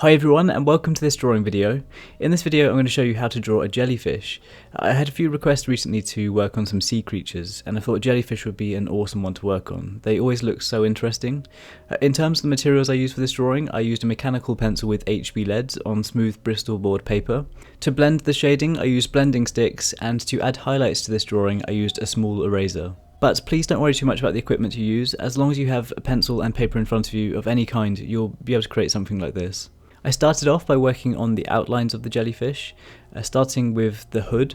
Hi everyone and welcome to this drawing video. In this video I'm going to show you how to draw a jellyfish. I had a few requests recently to work on some sea creatures and I thought jellyfish would be an awesome one to work on. They always look so interesting. In terms of the materials I used for this drawing, I used a mechanical pencil with HB leads on smooth Bristol board paper. To blend the shading I used blending sticks, and to add highlights to this drawing I used a small eraser. But please don't worry too much about the equipment you use. As long as you have a pencil and paper in front of you of any kind, you'll be able to create something like this. I started off by working on the outlines of the jellyfish, starting with the hood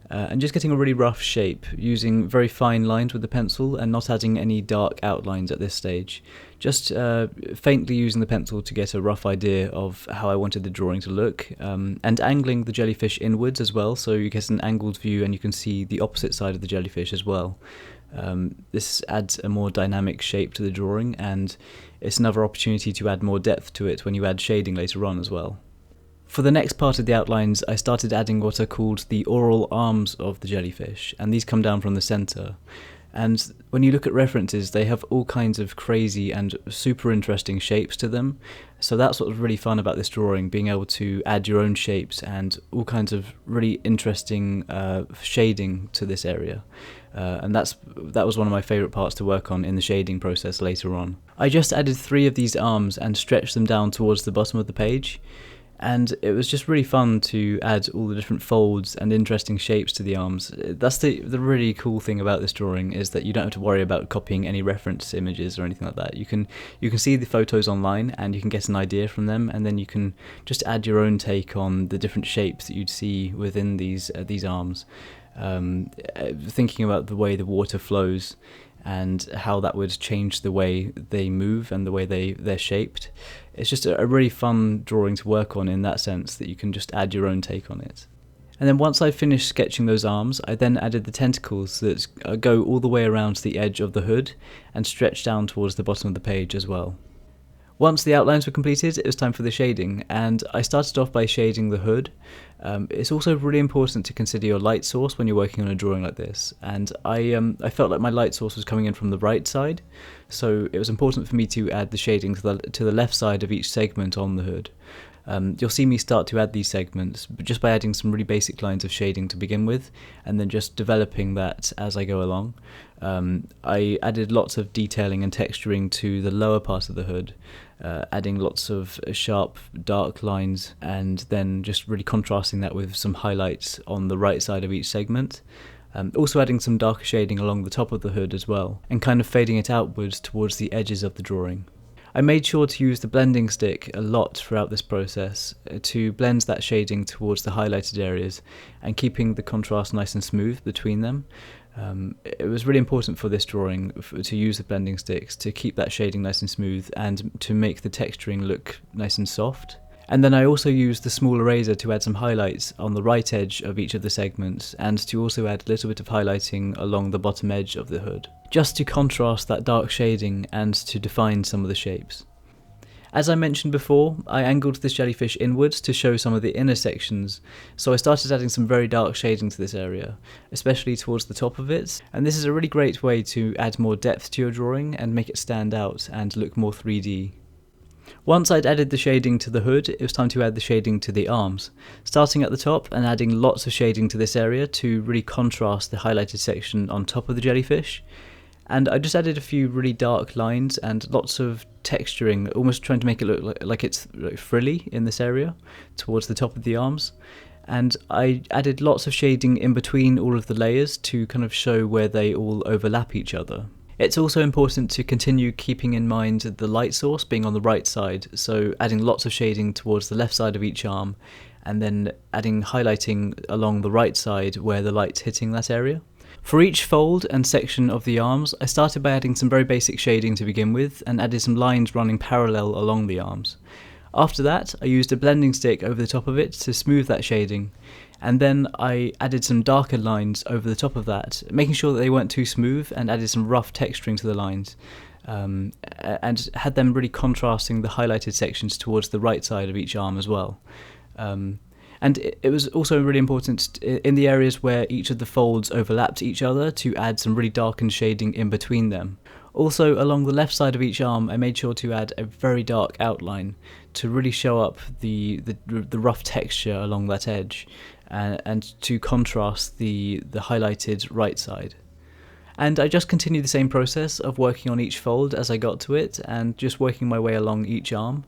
and just getting a really rough shape, using very fine lines with the pencil and not adding any dark outlines at this stage. Just faintly using the pencil to get a rough idea of how I wanted the drawing to look, and angling the jellyfish inwards as well, so you get an angled view and you can see the opposite side of the jellyfish as well. This adds a more dynamic shape to the drawing, and it's another opportunity to add more depth to it when you add shading later on as well. For the next part of the outlines I started adding what are called the oral arms of the jellyfish, and these come down from the centre. And when you look at references, they have all kinds of crazy and super interesting shapes to them. So that's what was really fun about this drawing, being able to add your own shapes and all kinds of really interesting shading to this area. And that was one of my favourite parts to work on in the shading process later on. I just added 3 of these arms and stretched them down towards the bottom of the page. And it was just really fun to add all the different folds and interesting shapes to the arms. That's the really cool thing about this drawing, is that you don't have to worry about copying any reference images or anything like that. You can see the photos online and you can get an idea from them, and then you can just add your own take on the different shapes that you'd see within these arms. Thinking about the way the water flows and how that would change the way they move and the way they're shaped. It's just a really fun drawing to work on in that sense, that you can just add your own take on it. And then once I finished sketching those arms, I then added the tentacles that go all the way around to the edge of the hood and stretch down towards the bottom of the page as well. Once the outlines were completed, it was time for the shading, and I started off by shading the hood. It's also really important to consider your light source when you're working on a drawing like this, and I felt like my light source was coming in from the right side, so it was important for me to add the shading to the left side of each segment on the hood. You'll see me start to add these segments just by adding some really basic lines of shading to begin with, and then just developing that as I go along. I added lots of detailing and texturing to the lower part of the hood, adding lots of sharp dark lines, and then just really contrasting that with some highlights on the right side of each segment. Also adding some darker shading along the top of the hood as well, and kind of fading it outwards towards the edges of the drawing. I made sure to use the blending stick a lot throughout this process to blend that shading towards the highlighted areas and keeping the contrast nice and smooth between them. It was really important for this drawing to use the blending sticks to keep that shading nice and smooth and to make the texturing look nice and soft. And then I also used the small eraser to add some highlights on the right edge of each of the segments, and to also add a little bit of highlighting along the bottom edge of the hood, just to contrast that dark shading and to define some of the shapes. As I mentioned before, I angled this jellyfish inwards to show some of the inner sections, so I started adding some very dark shading to this area, especially towards the top of it, and this is a really great way to add more depth to your drawing and make it stand out and look more 3D. Once I'd added the shading to the hood, it was time to add the shading to the arms, starting at the top and adding lots of shading to this area to really contrast the highlighted section on top of the jellyfish. And I just added a few really dark lines and lots of texturing, almost trying to make it look like it's frilly in this area towards the top of the arms. And I added lots of shading in between all of the layers to kind of show where they all overlap each other. It's also important to continue keeping in mind the light source being on the right side, so adding lots of shading towards the left side of each arm, and then adding highlighting along the right side where the light's hitting that area. For each fold and section of the arms, I started by adding some very basic shading to begin with, and added some lines running parallel along the arms. After that, I used a blending stick over the top of it to smooth that shading, and then I added some darker lines over the top of that, making sure that they weren't too smooth, and added some rough texturing to the lines, and had them really contrasting the highlighted sections towards the right side of each arm as well. And it was also really important in the areas where each of the folds overlapped each other to add some really darkened shading in between them. Also, along the left side of each arm, I made sure to add a very dark outline to really show up the rough texture along that edge, and to contrast the highlighted right side. And I just continued the same process of working on each fold as I got to it, and just working my way along each arm.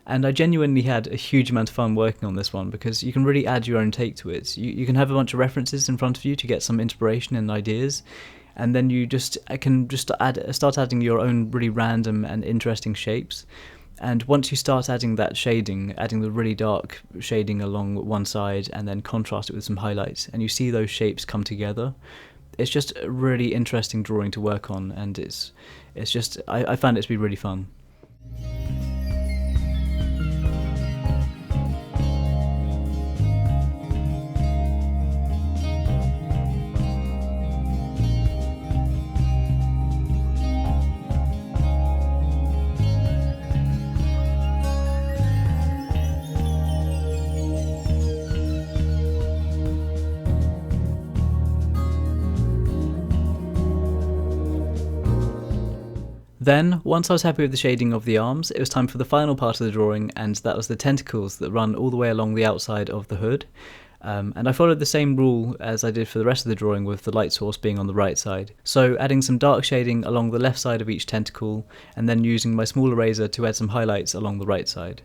And I genuinely had a huge amount of fun working on this one, because you can really add your own take to it. You can have a bunch of references in front of you to get some inspiration and ideas, and then you can start adding your own really random and interesting shapes. And once you start adding that shading, adding the really dark shading along one side, and then contrast it with some highlights, and you see those shapes come together, it's just a really interesting drawing to work on, and I found it to be really fun. Then, once I was happy with the shading of the arms, it was time for the final part of the drawing, and that was the tentacles that run all the way along the outside of the hood. And I followed the same rule as I did for the rest of the drawing, with the light source being on the right side. So adding some dark shading along the left side of each tentacle, and then using my small eraser to add some highlights along the right side.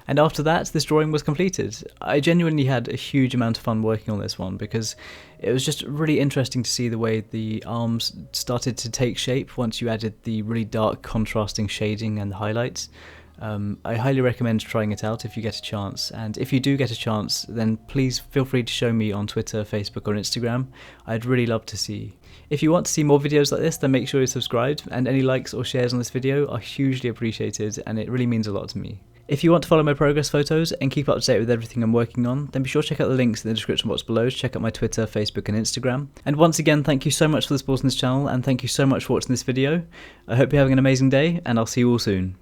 And after that, this drawing was completed. I genuinely had a huge amount of fun working on this one, because it was just really interesting to see the way the arms started to take shape once you added the really dark contrasting shading and highlights. I highly recommend trying it out if you get a chance, and if you do get a chance, then please feel free to show me on Twitter, Facebook or Instagram. I'd really love to see. If you want to see more videos like this, then make sure you're subscribed, and any likes or shares on this video are hugely appreciated, and it really means a lot to me. If you want to follow my progress photos and keep up to date with everything I'm working on, then be sure to check out the links in the description box below to check out my Twitter, Facebook and Instagram. And once again, thank you so much for the support on this channel, and thank you so much for watching this video. I hope you're having an amazing day, and I'll see you all soon.